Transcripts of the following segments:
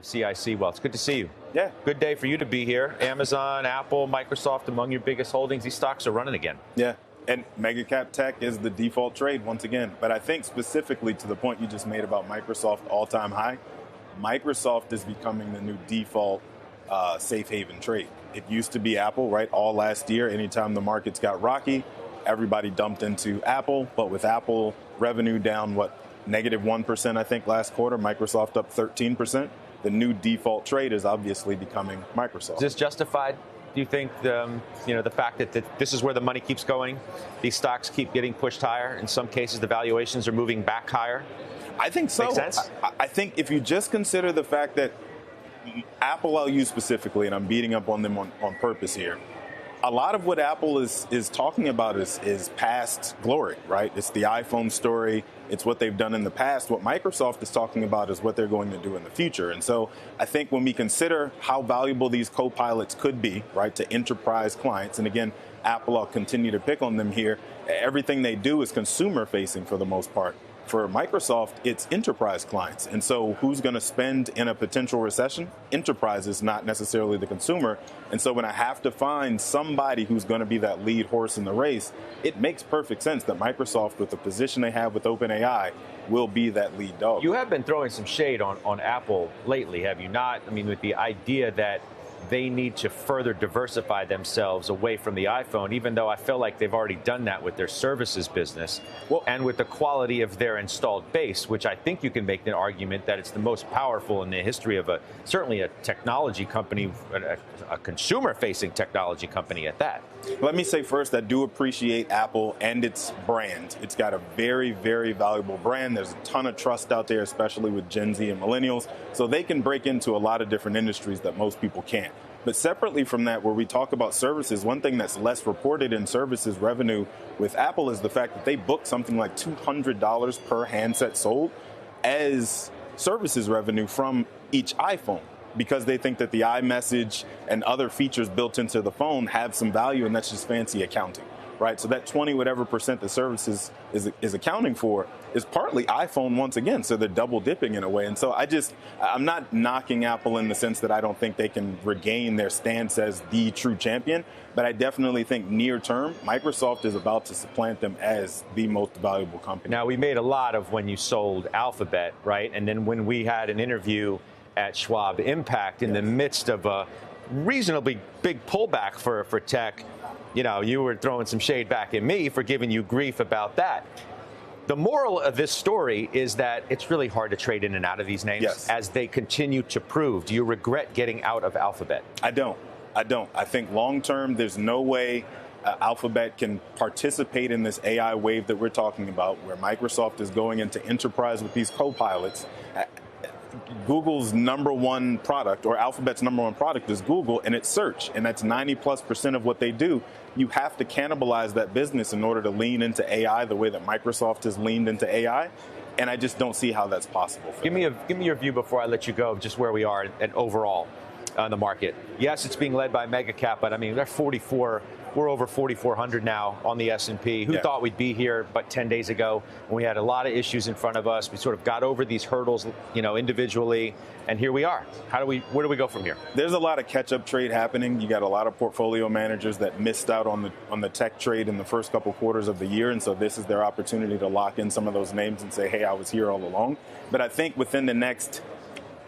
CIC Wealth. It's good to see you. Yeah. Good day for you to be here. Amazon, Apple, Microsoft, among your biggest holdings. These stocks are running again. Yeah. And mega cap tech is the default trade once again. But I think specifically to the point you just made about Microsoft all-time high, Microsoft is becoming the new default safe haven trade. It used to be Apple, right? All last year, anytime the markets got rocky, everybody dumped into Apple. But with Apple revenue down, negative 1%, I think, last quarter, Microsoft up 13%. The new default trade is obviously becoming Microsoft. Is this justified? Do you think the fact that this is where the money keeps going? These stocks keep getting pushed higher. In some cases, the valuations are moving back higher. I think so. Makes sense? I think if you just consider the fact that Apple, I'll use specifically, and I'm beating up on them on purpose here. A lot of what Apple is talking about is past glory, right? It's the iPhone story. It's what they've done in the past. What Microsoft is talking about is what they're going to do in the future. And so I think when we consider how valuable these co-pilots could be, right, to enterprise clients, and again, Apple, I'll continue to pick on them here, everything they do is consumer facing for the most part. For Microsoft, it's enterprise clients. And so who's going to spend in a potential recession? Enterprises, not necessarily the consumer. And so when I have to find somebody who's going to be that lead horse in the race, it makes perfect sense that Microsoft, with the position they have with OpenAI, will be that lead dog. You have been throwing some shade on Apple lately, have you not? I mean, with the idea that they need to further diversify themselves away from the iPhone, even though I feel like they've already done that with their services business and with the quality of their installed base, which I think you can make an argument that it's the most powerful in the history of certainly a technology company, a consumer-facing technology company at that. Let me say first, I do appreciate Apple and its brand. It's got a very, very valuable brand. There's a ton of trust out there, especially with Gen Z and millennials. So they can break into a lot of different industries that most people can't. But separately from that, where we talk about services, one thing that's less reported in services revenue with Apple is the fact that they book something like $200 per handset sold as services revenue from each iPhone, because they think that the iMessage and other features built into the phone have some value, and that's just fancy accounting, right? So that 20 whatever percent the services is accounting for is partly iPhone once again, so they're double dipping in a way. And so I'm not knocking Apple in the sense that I don't think they can regain their stance as the true champion, but I definitely think near term, Microsoft is about to supplant them as the most valuable company. Now, we made a lot of when you sold Alphabet, right? And then when we had an interview at Schwab Impact in the midst of a reasonably big pullback for tech, you were throwing some shade back at me for giving you grief about that. The moral of this story is that it's really hard to trade in and out of these names as they continue to prove. Do you regret getting out of Alphabet? I don't. I think long term, there's no way Alphabet can participate in this AI wave that we're talking about, where Microsoft is going into enterprise with these co-pilots. Google's number one product, or Alphabet's number one product, is Google, and it's search, and that's 90+% of what they do. You have to cannibalize that business in order to lean into AI the way that Microsoft has leaned into AI, and I just don't see how that's possible. Give me your view before I let you go, just where we are and overall on the market. Yes, it's being led by mega cap, but I mean, they're 44. We're over 4,400 now on the S&P. Who thought we'd be here but 10 days ago when we had a lot of issues in front of us? We sort of got over these hurdles, individually, and here we are. Where do we go from here? There's a lot of catch-up trade happening. You got a lot of portfolio managers that missed out on the tech trade in the first couple quarters of the year, and so this is their opportunity to lock in some of those names and say, hey, I was here all along. But I think within the next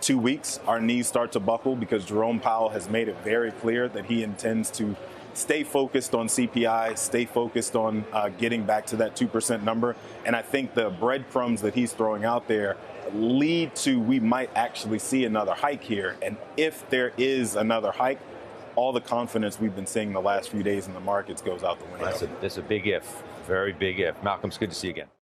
2 weeks, our knees start to buckle, because Jerome Powell has made it very clear that he intends to stay focused on CPI, stay focused on getting back to that 2% number. And I think the breadcrumbs that he's throwing out there lead to we might actually see another hike here. And if there is another hike, all the confidence we've been seeing the last few days in the markets goes out the window. That's a big if, very big if. Malcolm, it's good to see you again.